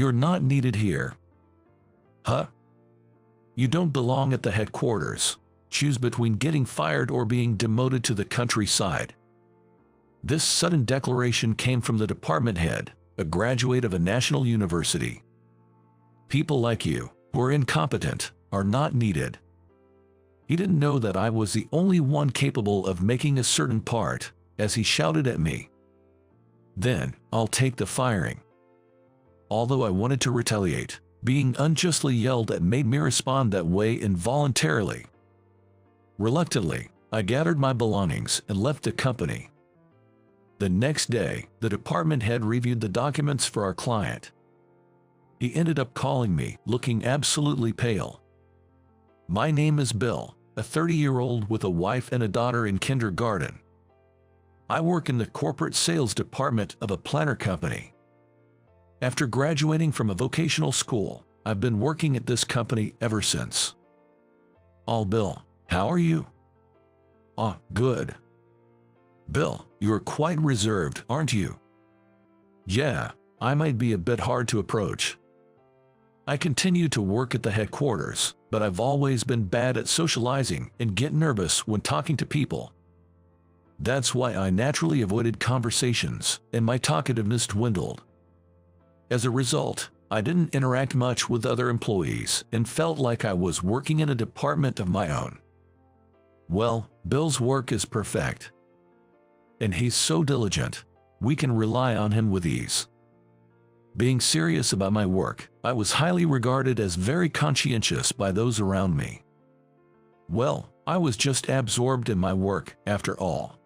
You're not needed here. Huh? You don't belong at the headquarters. Choose between getting fired or being demoted to the countryside. This sudden declaration came from the department head, a graduate of a national university. People like you, who are incompetent, are not needed. He didn't know that I was the only one capable of making a certain part, as he shouted at me. Then, I'll take the firing. Although I wanted to retaliate, being unjustly yelled at made me respond that way involuntarily. Reluctantly, I gathered my belongings and left the company. The next day, the department head reviewed the documents for our client. He ended up calling me, looking absolutely pale. My name is Bill, a 30-year-old with a wife and a daughter in kindergarten. I work in the corporate sales department of a planner company. After graduating from a vocational school, I've been working at this company ever since. Bill, how are you? Good. Bill, you're quite reserved, aren't you? Yeah, I might be a bit hard to approach. I continue to work at the headquarters, but I've always been bad at socializing and get nervous when talking to people. That's why I naturally avoided conversations, and my talkativeness dwindled. As a result, I didn't interact much with other employees and felt like I was working in a department of my own. Well, Bill's work is perfect. And he's so diligent, we can rely on him with ease. Being serious about my work, I was highly regarded as very conscientious by those around me. Well, I was just absorbed in my work, after all.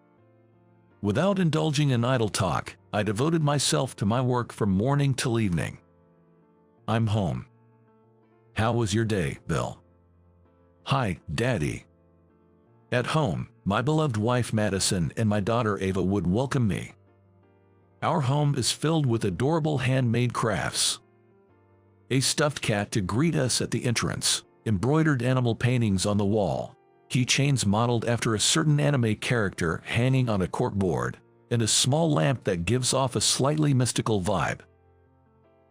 Without indulging in idle talk, I devoted myself to my work from morning till evening. I'm home. How was your day, Bill? Hi, Daddy. At home, my beloved wife Madison and my daughter Ava would welcome me. Our home is filled with adorable handmade crafts. A stuffed cat to greet us at the entrance, embroidered animal paintings on the wall, keychains modeled after a certain anime character hanging on a corkboard, and a small lamp that gives off a slightly mystical vibe.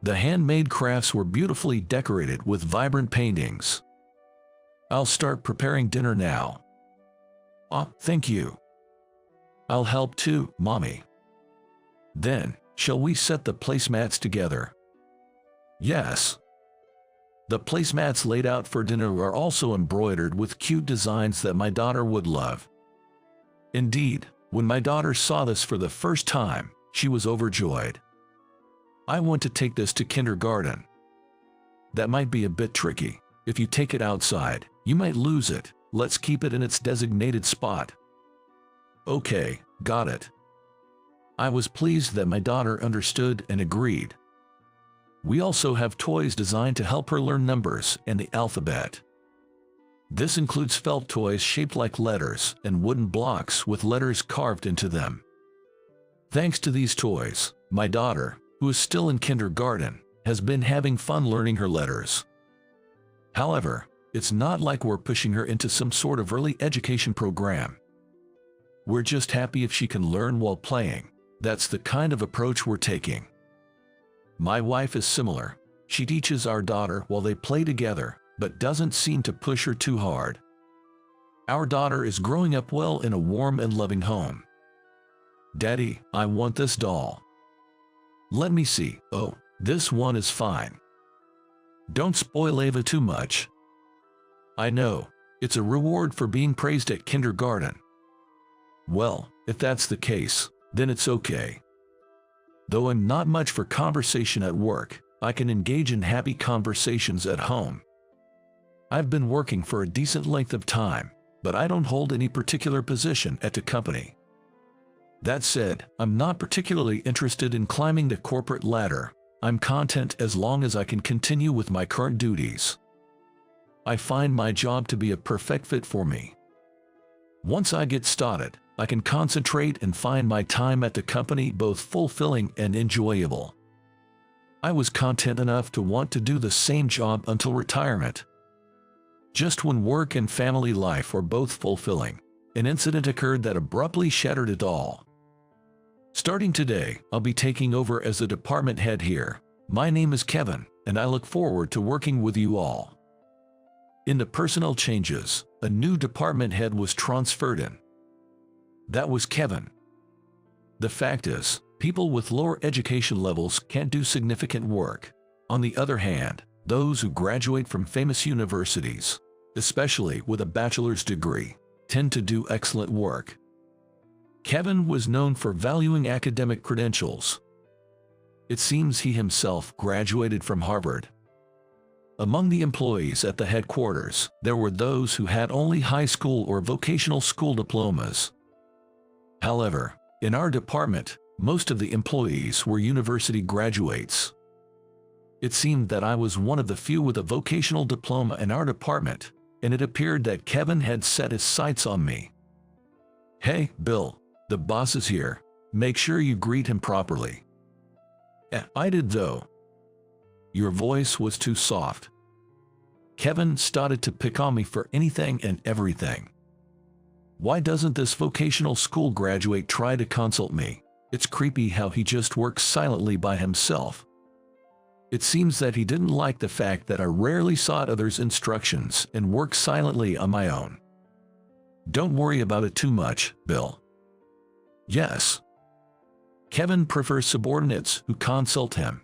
The handmade crafts were beautifully decorated with vibrant paintings. I'll start preparing dinner now. Thank you. I'll help too, Mommy. Then, shall we set the placemats together? Yes. The placemats laid out for dinner are also embroidered with cute designs that my daughter would love. Indeed, when my daughter saw this for the first time, she was overjoyed. I want to take this to kindergarten. That might be a bit tricky. If you take it outside, you might lose it. Let's keep it in its designated spot. Okay, got it. I was pleased that my daughter understood and agreed. We also have toys designed to help her learn numbers and the alphabet. This includes felt toys shaped like letters and wooden blocks with letters carved into them. Thanks to these toys, my daughter, who is still in kindergarten, has been having fun learning her letters. However, it's not like we're pushing her into some sort of early education program. We're just happy if she can learn while playing. That's the kind of approach we're taking. My wife is similar. She teaches our daughter while they play together, but doesn't seem to push her too hard. Our daughter is growing up well in a warm and loving home. Daddy, I want this doll. Let me see. Oh, this one is fine. Don't spoil Ava too much. I know, it's a reward for being praised at kindergarten. Well, if that's the case, then it's okay. Though I'm not much for conversation at work, I can engage in happy conversations at home. I've been working for a decent length of time, but I don't hold any particular position at the company. That said, I'm not particularly interested in climbing the corporate ladder. I'm content as long as I can continue with my current duties. I find my job to be a perfect fit for me. Once I get started, I can concentrate and find my time at the company both fulfilling and enjoyable. I was content enough to want to do the same job until retirement. Just when work and family life were both fulfilling, an incident occurred that abruptly shattered it all. Starting today, I'll be taking over as the department head here, My name is Kevin, and I look forward to working with you all." In the personnel changes, a new department head was transferred in. That was Kevin. The fact is, people with lower education levels can't do significant work. On the other hand, those who graduate from famous universities, especially with a bachelor's degree, tend to do excellent work. Kevin was known for valuing academic credentials. It seems he himself graduated from Harvard. Among the employees at the headquarters, there were those who had only high school or vocational school diplomas. However, in our department, most of the employees were university graduates. It seemed that I was one of the few with a vocational diploma in our department, and it appeared that Kevin had set his sights on me. "Hey, Bill, the boss is here. Make sure you greet him properly." I did though. Your voice was too soft. Kevin started to pick on me for anything and everything. Why doesn't this vocational school graduate try to consult me? It's creepy how he just works silently by himself. It seems that he didn't like the fact that I rarely sought others' instructions and worked silently on my own. "Don't worry about it too much, Bill." Yes. Kevin prefers subordinates who consult him.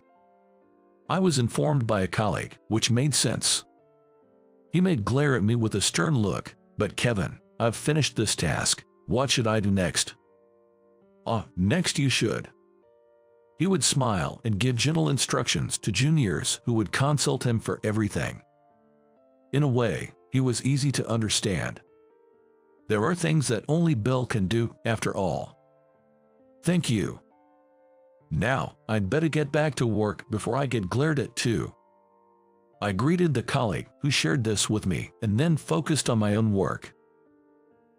I was informed by a colleague, which made sense. He may glare at me with a stern look, "But Kevin, I've finished this task. What should I do next?" Next you should." He would smile and give gentle instructions to juniors who would consult him for everything. In a way, he was easy to understand. There are things that only Bill can do, after all. "Thank you. Now, I'd better get back to work before I get glared at too." I greeted the colleague who shared this with me and then focused on my own work.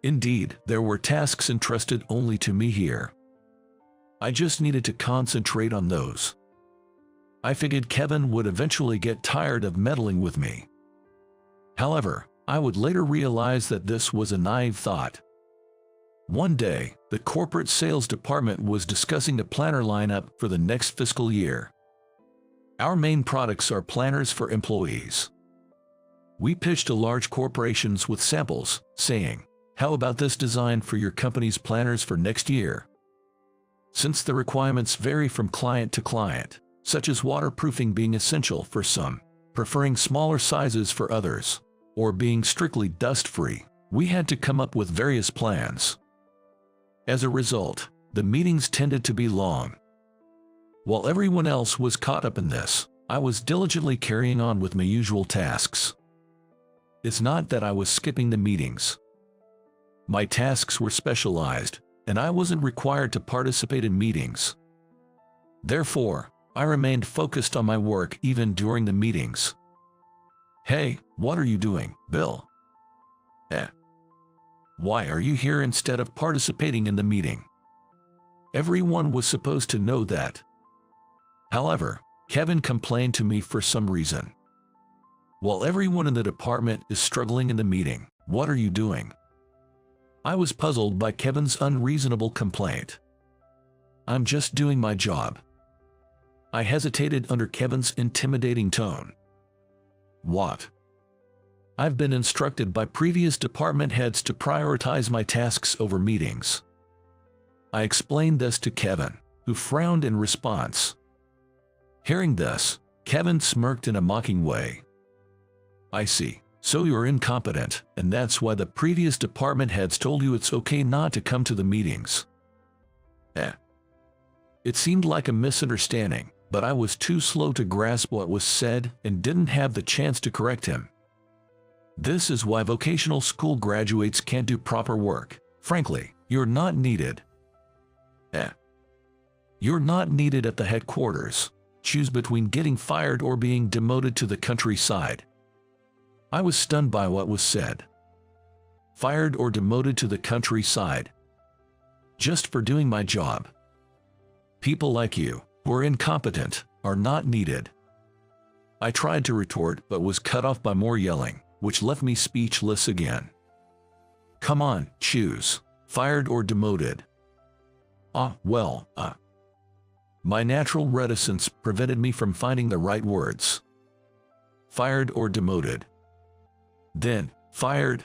Indeed, there were tasks entrusted only to me here. I just needed to concentrate on those. I figured Kevin would eventually get tired of meddling with me. However, I would later realize that this was a naive thought. One day, the corporate sales department was discussing the planner lineup for the next fiscal year. Our main products are planners for employees. We pitched to large corporations with samples, saying, "How about this design for your company's planners for next year?" Since the requirements vary from client to client, such as waterproofing being essential for some, preferring smaller sizes for others, or being strictly dust-free, we had to come up with various plans. As a result, the meetings tended to be long. While everyone else was caught up in this, I was diligently carrying on with my usual tasks. It's not that I was skipping the meetings. My tasks were specialized, and I wasn't required to participate in meetings. Therefore, I remained focused on my work even during the meetings. "Hey, what are you doing, Bill?" Why are you here instead of participating in the meeting?" Everyone was supposed to know that. However, Kevin complained to me for some reason. "While everyone in the department is struggling in the meeting, what are you doing?" I was puzzled by Kevin's unreasonable complaint. "I'm just doing my job." I hesitated under Kevin's intimidating tone. "What?" "I've been instructed by previous department heads to prioritize my tasks over meetings." I explained this to Kevin, who frowned in response. Hearing this, Kevin smirked in a mocking way. "I see. So you're incompetent, and that's why the previous department heads told you it's okay not to come to the meetings." It seemed like a misunderstanding, but I was too slow to grasp what was said and didn't have the chance to correct him. This is why vocational school graduates can't do proper work. Frankly, you're not needed. You're not needed at the headquarters. Choose between getting fired or being demoted to the countryside. I was stunned by what was said. Fired or demoted to the countryside. Just for doing my job. People like you, who are incompetent, are not needed. I tried to retort but was cut off by more yelling, which left me speechless again. "Come on, choose. Fired or demoted." My natural reticence prevented me from finding the right words. Fired or demoted? Then, fired?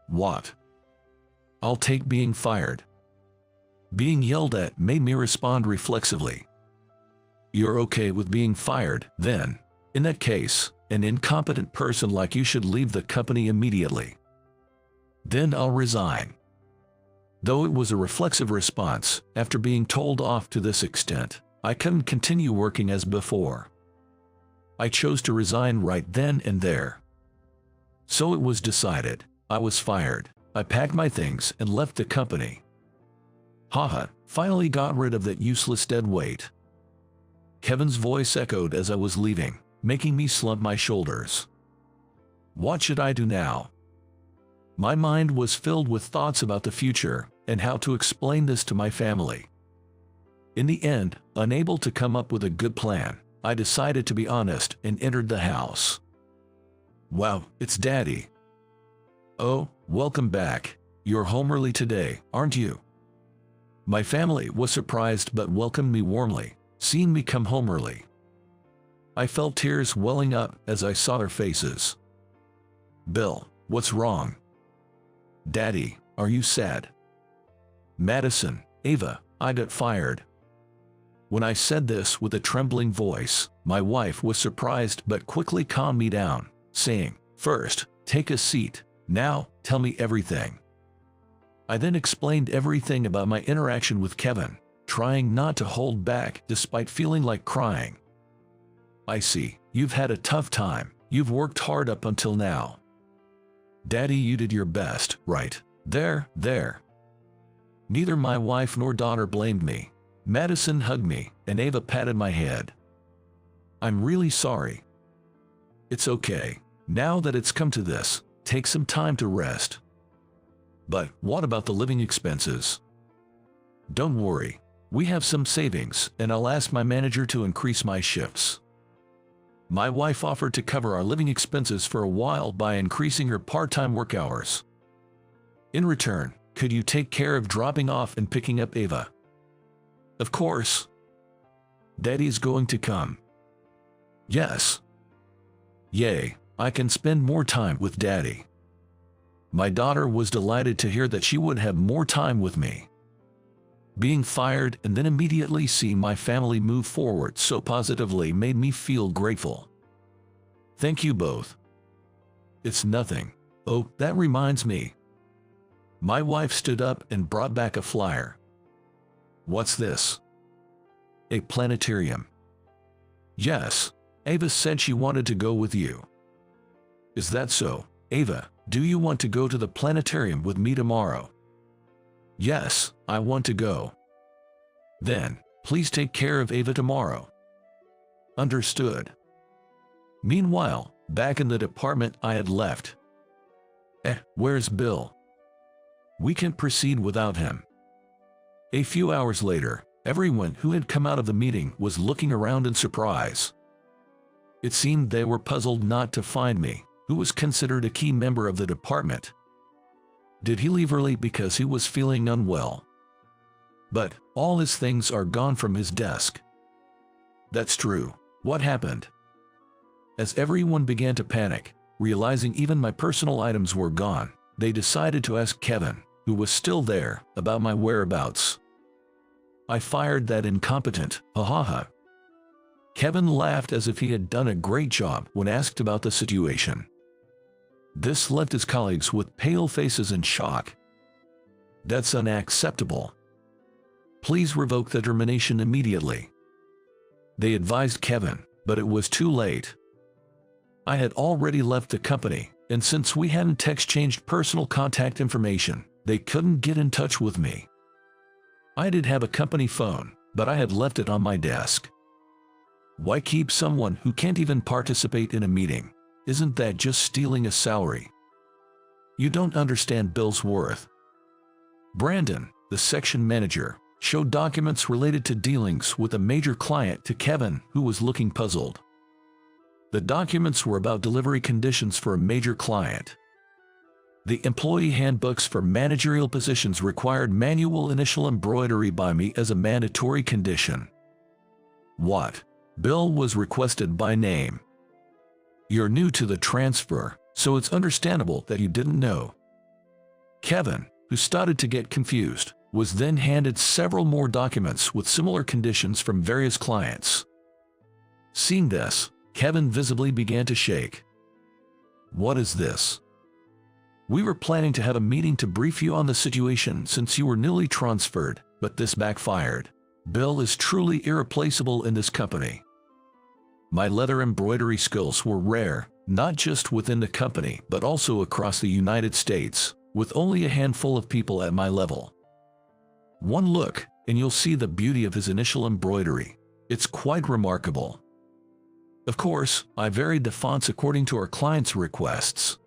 What? I'll take being fired. Being yelled at made me respond reflexively. You're okay with being fired, then? In that case, an incompetent person like you should leave the company immediately. Then I'll resign. Though it was a reflexive response, after being told off to this extent, I couldn't continue working as before. I chose to resign right then and there. So it was decided. I was fired. I packed my things and left the company. Haha, finally got rid of that useless dead weight. Kevin's voice echoed as I was leaving, making me slump my shoulders. What should I do now? My mind was filled with thoughts about the future and how to explain this to my family. In the end, unable to come up with a good plan, I decided to be honest and entered the house. Wow, it's Daddy. Oh, welcome back. You're home early today, aren't you? My family was surprised but welcomed me warmly, seeing me come home early. I felt tears welling up as I saw their faces. Bill, what's wrong? Daddy, are you sad? Madison, Ava, I got fired. When I said this with a trembling voice, my wife was surprised but quickly calmed me down, saying, First, take a seat. Now, tell me everything. I then explained everything about my interaction with Kevin, trying not to hold back despite feeling like crying. I see, you've had a tough time. You've worked hard up until now. Daddy, you did your best, right? There. Neither my wife nor daughter blamed me. Madison hugged me, and Ava patted my head. I'm really sorry. It's okay. Now that it's come to this, take some time to rest. But what about the living expenses? Don't worry. We have some savings, and I'll ask my manager to increase my shifts. My wife offered to cover our living expenses for a while by increasing her part-time work hours. In return, could you take care of dropping off and picking up Ava? Of course. Daddy's going to come. Yes. Yay, I can spend more time with Daddy. My daughter was delighted to hear that she would have more time with me. Being fired and then immediately seeing my family move forward so positively made me feel grateful. Thank you both. It's nothing. Oh, that reminds me. My wife stood up and brought back a flyer. What's this? A planetarium. Yes, Ava said she wanted to go with you. Is that so? Ava, do you want to go to the planetarium with me tomorrow? Yes, I want to go. Then, please take care of Ava tomorrow. Understood. Meanwhile, back in the department I had left. Where's Bill? We can proceed without him. A few hours later, everyone who had come out of the meeting was looking around in surprise. It seemed they were puzzled not to find me, who was considered a key member of the department. Did he leave early because he was feeling unwell? But all his things are gone from his desk. That's true. What happened? As everyone began to panic, realizing even my personal items were gone, they decided to ask Kevin, who was still there, about my whereabouts. I fired that incompetent, ha. Kevin laughed as if he had done a great job when asked about the situation. This left his colleagues with pale faces in shock. That's unacceptable. Please revoke the termination immediately. They advised Kevin, but it was too late. I had already left the company, and since we hadn't exchanged personal contact information, they couldn't get in touch with me. I did have a company phone, but I had left it on my desk. Why keep someone who can't even participate in a meeting? Isn't that just stealing a salary? You don't understand Bill's worth. Brandon, the section manager, showed documents related to dealings with a major client to Kevin, who was looking puzzled. The documents were about delivery conditions for a major client. The employee handbooks for managerial positions required manual initial embroidery by me as a mandatory condition, What? Bill was requested by name. You're new to the transfer, so it's understandable that you didn't know. Kevin, who started to get confused, was then handed several more documents with similar conditions from various clients. Seeing this, Kevin visibly began to shake. What is this? We were planning to have a meeting to brief you on the situation since you were newly transferred, but this backfired. Bill is truly irreplaceable in this company. My leather embroidery skills were rare, not just within the company but also across the United States, with only a handful of people at my level. One look, and you'll see the beauty of his initial embroidery. It's quite remarkable. Of course, I varied the fonts according to our clients' requests.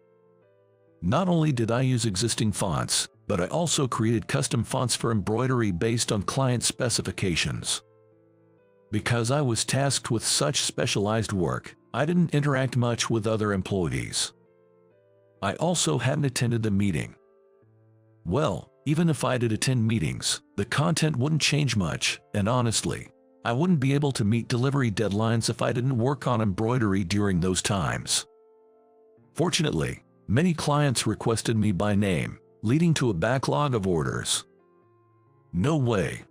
Not only did I use existing fonts, but I also created custom fonts for embroidery based on client specifications. Because I was tasked with such specialized work, I didn't interact much with other employees. I also hadn't attended the meeting. Well, even if I did attend meetings, the content wouldn't change much, and honestly, I wouldn't be able to meet delivery deadlines if I didn't work on embroidery during those times. Fortunately, many clients requested me by name, leading to a backlog of orders. No way.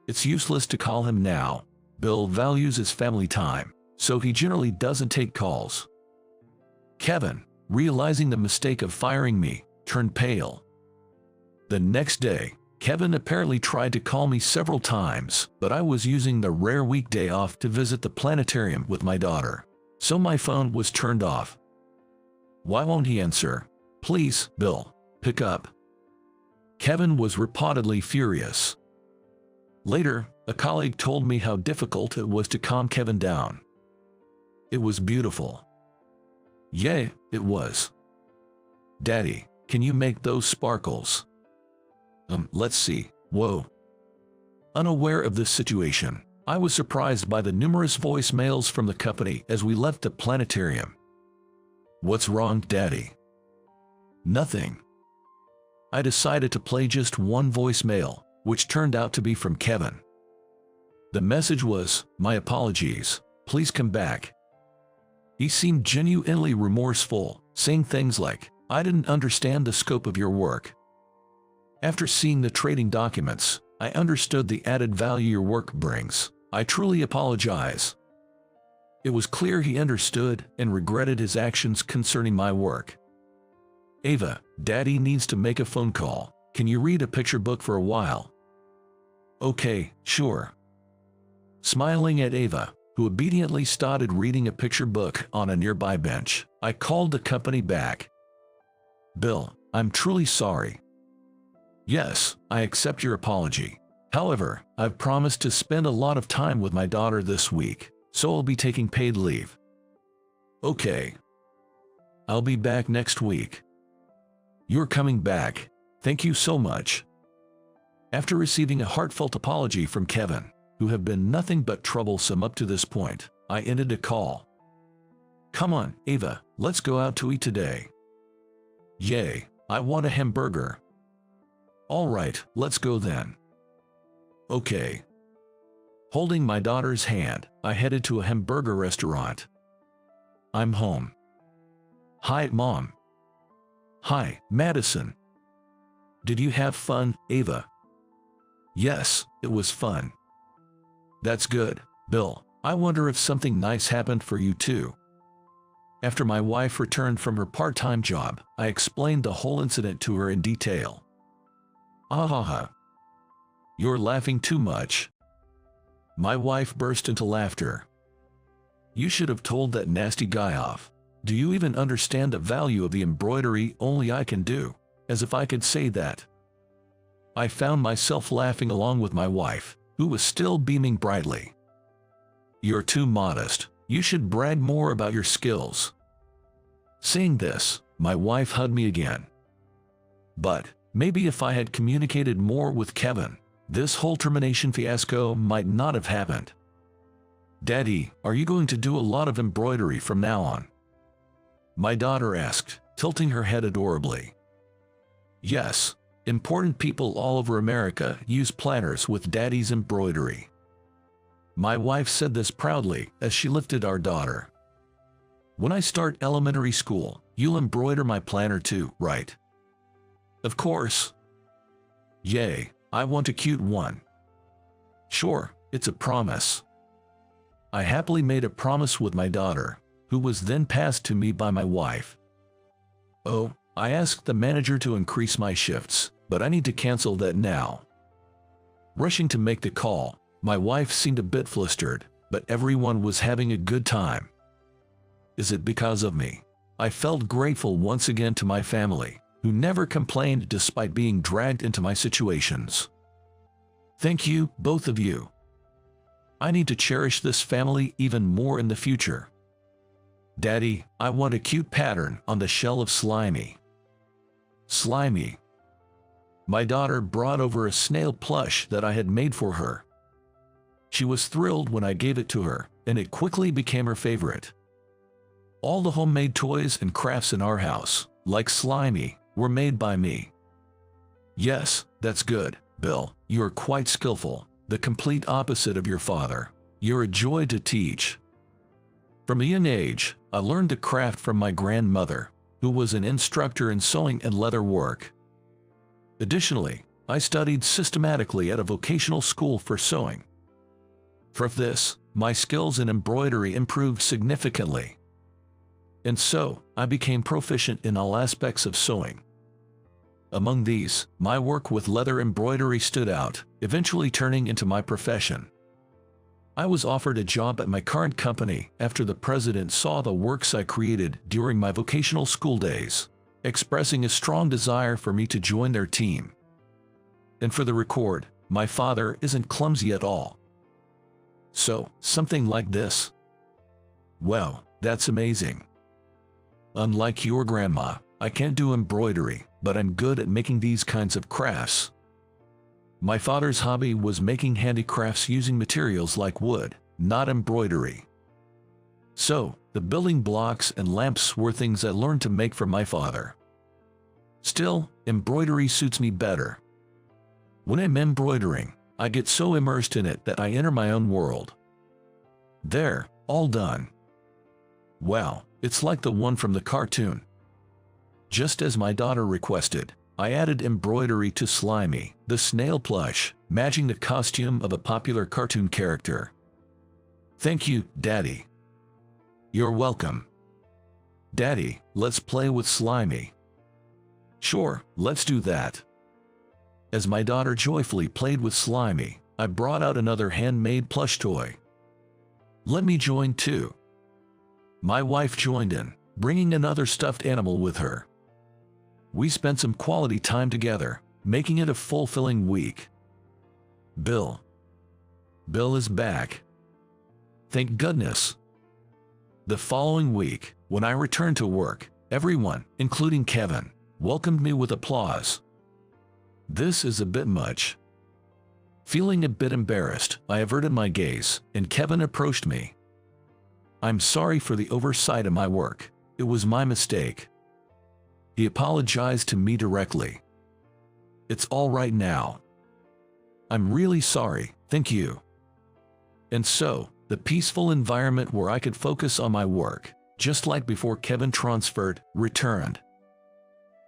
It's useless to call him now. Bill values his family time, so he generally doesn't take calls. Kevin, realizing the mistake of firing me, turned pale. The next day, Kevin apparently tried to call me several times, but I was using the rare weekday off to visit the planetarium with my daughter, so my phone was turned off. Why won't he answer? Please, Bill, pick up. Kevin was reportedly furious. Later, a colleague told me how difficult it was to calm Kevin down. It was beautiful. Yeah, it was. Daddy, can you make those sparkles? Let's see. Whoa. Unaware of this situation, I was surprised by the numerous voicemails from the company as we left the planetarium. What's wrong, Daddy? Nothing. I decided to play just one voicemail, which turned out to be from Kevin. The message was, "My apologies, please come back." He seemed genuinely remorseful, saying things like, "I didn't understand the scope of your work. After seeing the trading documents, I understood the added value your work brings. I truly apologize." It was clear he understood and regretted his actions concerning my work. Ava, Daddy needs to make a phone call. Can you read a picture book for a while? Okay, sure. Smiling at Ava, who obediently started reading a picture book on a nearby bench, I called the company back. Bill, I'm truly sorry. Yes, I accept your apology. However, I've promised to spend a lot of time with my daughter this week, so I'll be taking paid leave. Okay. I'll be back next week. You're coming back. Thank you so much. After receiving a heartfelt apology from Kevin, who had been nothing but troublesome up to this point, I ended the call. Come on, Ava, let's go out to eat today. Yay, I want a hamburger. All right, let's go then. Okay. Holding my daughter's hand, I headed to a hamburger restaurant. I'm home. Hi, Mom. Hi, Madison. Did you have fun, Ava? Yes, it was fun. That's good, Bill. I wonder if something nice happened for you too. After my wife returned from her part-time job, I explained the whole incident to her in detail. Ahaha. You're laughing too much. My wife burst into laughter. You should have told that nasty guy off. Do you even understand the value of the embroidery only I can do? As if I could say that. I found myself laughing along with my wife, who was still beaming brightly. You're too modest. You should brag more about your skills. Saying this, my wife hugged me again. But maybe if I had communicated more with Kevin, this whole termination fiasco might not have happened. Daddy, are you going to do a lot of embroidery from now on? My daughter asked, tilting her head adorably. Yes, important people all over America use planners with Daddy's embroidery. My wife said this proudly as she lifted our daughter. When I start elementary school, you'll embroider my planner too, right? Of course. Yay, I want a cute one. Sure, it's a promise. I happily made a promise with my daughter, who was then passed to me by my wife. Oh, I asked the manager to increase my shifts, but I need to cancel that now. Rushing to make the call, my wife seemed a bit flustered, but everyone was having a good time. Is it because of me? I felt grateful once again to my family, who never complained despite being dragged into my situations. Thank you, both of you. I need to cherish this family even more in the future. Daddy, I want a cute pattern on the shell of Slimy. Slimy. My daughter brought over a snail plush that I had made for her. She was thrilled when I gave it to her, and it quickly became her favorite. All the homemade toys and crafts in our house, like Slimy, were made by me. Yes, that's good, Bill. You are quite skillful, the complete opposite of your father. You're a joy to teach. From a young age, I learned to craft from my grandmother, who was an instructor in sewing and leather work. Additionally, I studied systematically at a vocational school for sewing. For this, my skills in embroidery improved significantly. And so, I became proficient in all aspects of sewing. Among these, my work with leather embroidery stood out, eventually turning into my profession. I was offered a job at my current company after the president saw the works I created during my vocational school days, expressing a strong desire for me to join their team. And for the record, my father isn't clumsy at all. So, something like this. Well, that's amazing. Unlike your grandma, I can't do embroidery, but I'm good at making these kinds of crafts. My father's hobby was making handicrafts using materials like wood, not embroidery. So, the building blocks and lamps were things I learned to make from my father. Still, embroidery suits me better. When I'm embroidering, I get so immersed in it that I enter my own world. There, all done. Wow, it's like the one from the cartoon. Just as my daughter requested, I added embroidery to Slimy, the snail plush, matching the costume of a popular cartoon character. Thank you, Daddy. You're welcome. Daddy, let's play with Slimy. Sure, let's do that. As my daughter joyfully played with Slimy, I brought out another handmade plush toy. Let me join too. My wife joined in, bringing another stuffed animal with her. We spent some quality time together, making it a fulfilling week. Bill is back. Thank goodness. The following week, when I returned to work, everyone, including Kevin, welcomed me with applause. This is a bit much. Feeling a bit embarrassed, I averted my gaze, and Kevin approached me. I'm sorry for the oversight of my work. It was my mistake. He apologized to me directly. It's all right now. I'm really sorry, thank you. And so, the peaceful environment where I could focus on my work, just like before Kevin transferred, returned.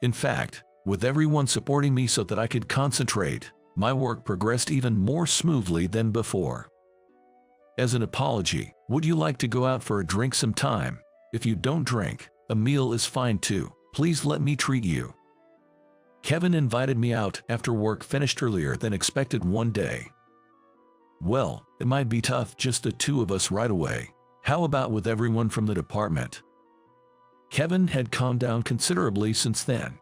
In fact, with everyone supporting me so that I could concentrate, my work progressed even more smoothly than before. As an apology, would you like to go out for a drink sometime? If you don't drink, a meal is fine too. Please let me treat you. Kevin invited me out after work finished earlier than expected one day. Well, it might be tough just the two of us right away. How about with everyone from the department? Kevin had calmed down considerably since then.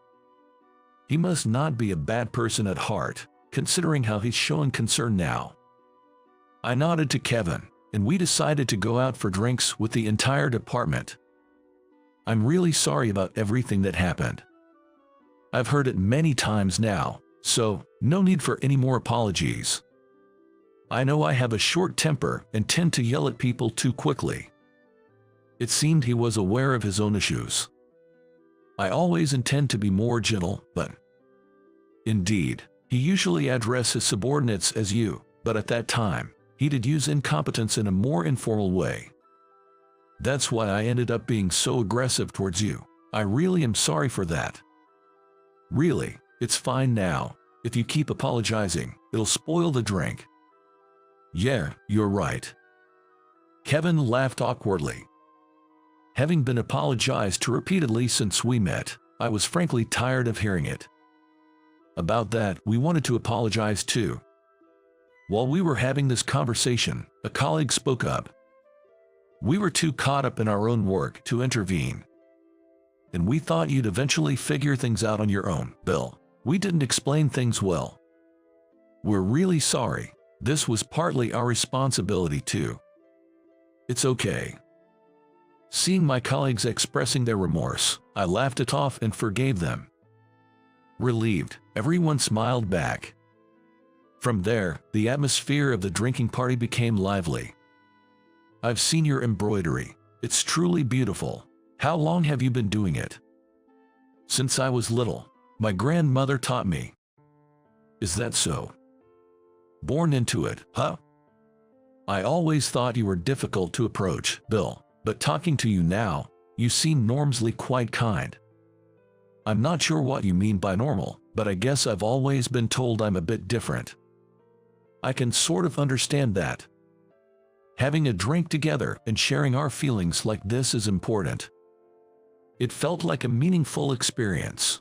He must not be a bad person at heart, considering how he's showing concern now. I nodded to Kevin, and we decided to go out for drinks with the entire department. I'm really sorry about everything that happened. I've heard it many times now, so no need for any more apologies. I know I have a short temper and tend to yell at people too quickly. It seemed he was aware of his own issues. I always intend to be more gentle, but... Indeed, he usually addresses his subordinates as you, but at that time, he He did use incompetence in a more informal way. That's why I ended up being so aggressive towards you. I really am sorry for that. Really, it's fine now. If you keep apologizing, it'll spoil the drink. Yeah, you're right. Kevin laughed awkwardly. Having been apologized to repeatedly since we met, I was frankly tired of hearing it. About that, we wanted to apologize too. While we were having this conversation, a colleague spoke up. We were too caught up in our own work to intervene. And we thought you'd eventually figure things out on your own, Bill. We didn't explain things well. We're really sorry. This was partly our responsibility too. It's okay. Seeing my colleagues expressing their remorse, I laughed it off and forgave them. Relieved, everyone smiled back. From there, the atmosphere of the drinking party became lively. I've seen your embroidery. It's truly beautiful. How long have you been doing it? Since I was little. My grandmother taught me. Is that so? Born into it, huh? I always thought you were difficult to approach, Bill, but talking to you now, you seem normally quite kind. I'm not sure what you mean by normal, but I guess I've always been told I'm a bit different. I can sort of understand that. Having a drink together and sharing our feelings like this is important. It felt like a meaningful experience.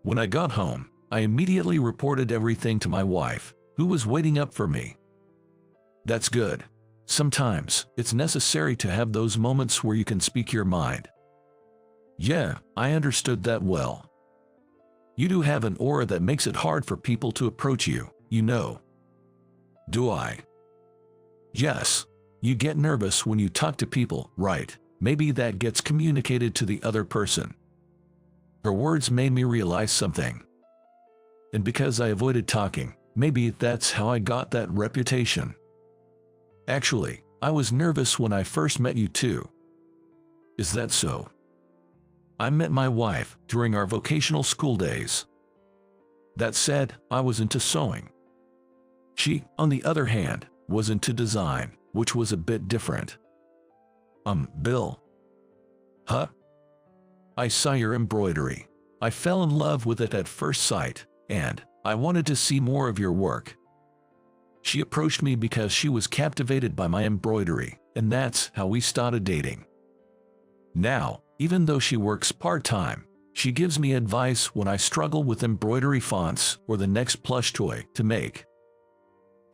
When I got home, I immediately reported everything to my wife, who was waiting up for me. That's good. Sometimes, it's necessary to have those moments where you can speak your mind. Yeah, I understood that well. You do have an aura that makes it hard for people to approach you, you know. Do I? Yes. You get nervous when you talk to people, right? Maybe that gets communicated to the other person. Her words made me realize something. And because I avoided talking, maybe that's how I got that reputation. Actually, I was nervous when I first met you too. Is that so? I met my wife during our vocational school days. That said, I was into sewing. She, on the other hand, was into design, which was a bit different. Bill. Huh? I saw your embroidery. I fell in love with it at first sight, and I wanted to see more of your work. She approached me because she was captivated by my embroidery, and that's how we started dating. Now, even though she works part-time, she gives me advice when I struggle with embroidery fonts or the next plush toy to make.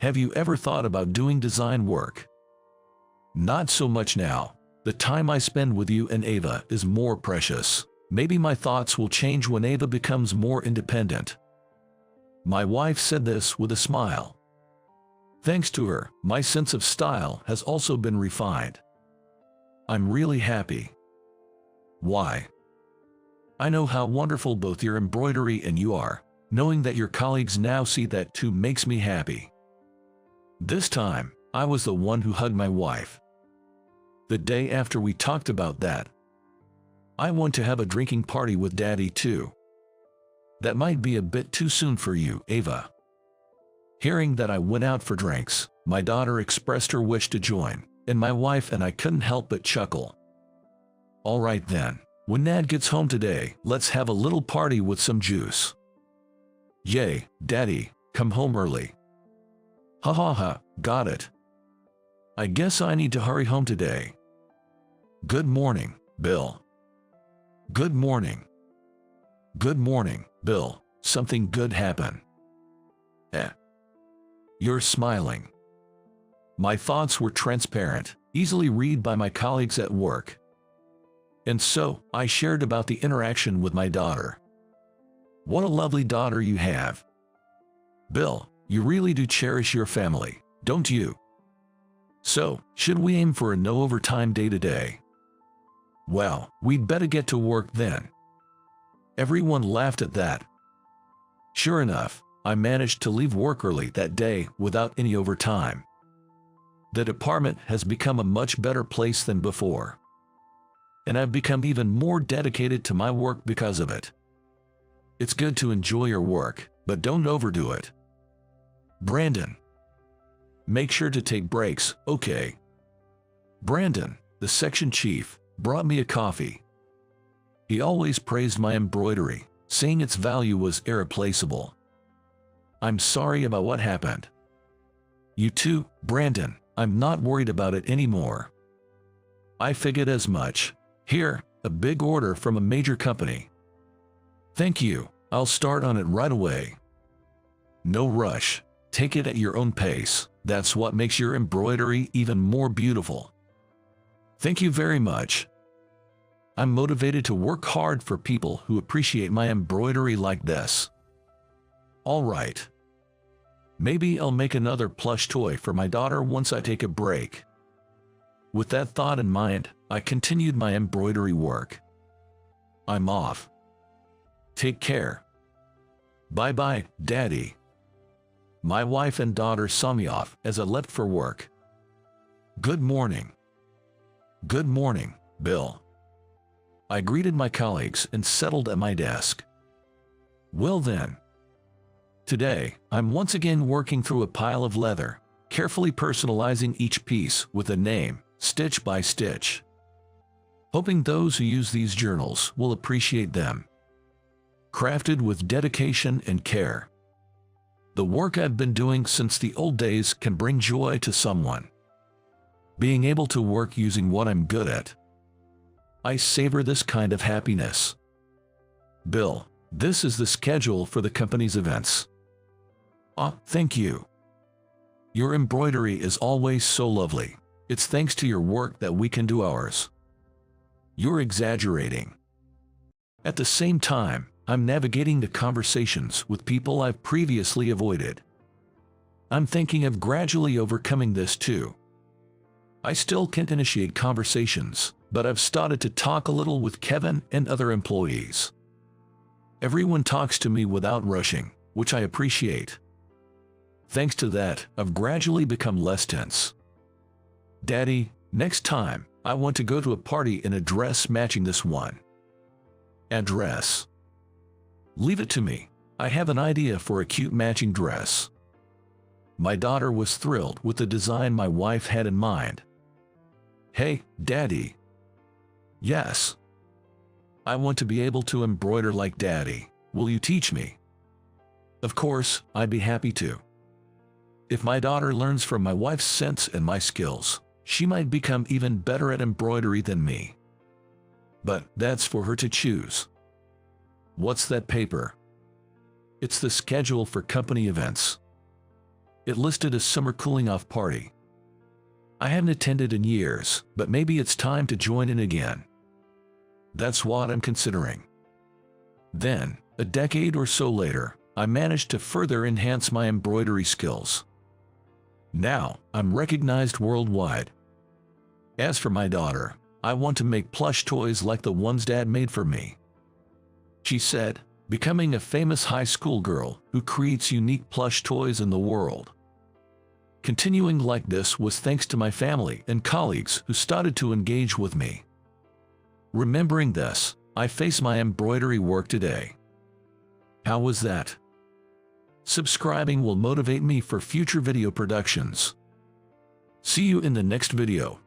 Have you ever thought about doing design work? Not so much now. The time I spend with you and Ava is more precious. Maybe my thoughts will change when Ava becomes more independent. My wife said this with a smile. Thanks to her, my sense of style has also been refined. I'm really happy. Why? I know how wonderful both your embroidery and you are. Knowing that your colleagues now see that too makes me happy. This time, I was the one who hugged my wife. The day after we talked about that, I want to have a drinking party with Daddy too. That might be a bit too soon for you, Ava. Hearing that I went out for drinks, my daughter expressed her wish to join, and my wife and I couldn't help but chuckle. All right then, when Dad gets home today, let's have a little party with some juice. Yay, Daddy, come home early. Ha ha ha, got it. I guess I need to hurry home today. Good morning, Bill. Good morning. Good morning, Bill. Something good happened. You're smiling. My thoughts were transparent, easily read by my colleagues at work. And so, I shared about the interaction with my daughter. What a lovely daughter you have. Bill, you really do cherish your family, don't you? So, should we aim for a no overtime day today? Well, we'd better get to work then. Everyone laughed at that. Sure enough, I managed to leave work early that day without any overtime. The department has become a much better place than before. And I've become even more dedicated to my work because of it. It's good to enjoy your work, but don't overdo it. Brandon. Make sure to take breaks, okay? Brandon, the section chief, brought me a coffee. He always praised my embroidery, saying its value was irreplaceable. I'm sorry about what happened. You too, Brandon. I'm not worried about it anymore. I figured as much. Here, a big order from a major company. Thank you. I'll start on it right away. No rush. Take it at your own pace. That's what makes your embroidery even more beautiful. Thank you very much. I'm motivated to work hard for people who appreciate my embroidery like this. All right. Maybe I'll make another plush toy for my daughter once I take a break. With that thought in mind, I continued my embroidery work. I'm off. Take care. Bye-bye, Daddy. My wife and daughter saw me off as I left for work. Good morning. Good morning, Bill. I greeted my colleagues and settled at my desk. Well then. Today, I'm once again working through a pile of leather, carefully personalizing each piece with a name, stitch by stitch. Hoping those who use these journals will appreciate them. Crafted with dedication and care. The work I've been doing since the old days can bring joy to someone. Being able to work using what I'm good at. I savor this kind of happiness. Bill, this is the schedule for the company's events. Thank you. Your embroidery is always so lovely. It's thanks to your work that we can do ours. You're exaggerating. At the same time, I'm navigating the conversations with people I've previously avoided. I'm thinking of gradually overcoming this too. I still can't initiate conversations, but I've started to talk a little with Kevin and other employees. Everyone talks to me without rushing, which I appreciate. Thanks to that, I've gradually become less tense. Daddy, next time, I want to go to a party in a dress matching this one. A dress. Leave it to me. I have an idea for a cute matching dress. My daughter was thrilled with the design my wife had in mind. Hey, Daddy. Yes. I want to be able to embroider like Daddy. Will you teach me? Of course, I'd be happy to. If my daughter learns from my wife's sense and my skills, she might become even better at embroidery than me. But that's for her to choose. What's that paper? It's the schedule for company events. It listed a summer cooling-off party. I haven't attended in years, but maybe it's time to join in again. That's what I'm considering. Then, a decade or so later, I managed to further enhance my embroidery skills. Now, I'm recognized worldwide. As for my daughter, I want to make plush toys like the ones Dad made for me. She said, becoming a famous high school girl who creates unique plush toys in the world. Continuing like this was thanks to my family and colleagues who started to engage with me. Remembering this, I face my embroidery work today. How was that? Subscribing will motivate me for future video productions. See you in the next video.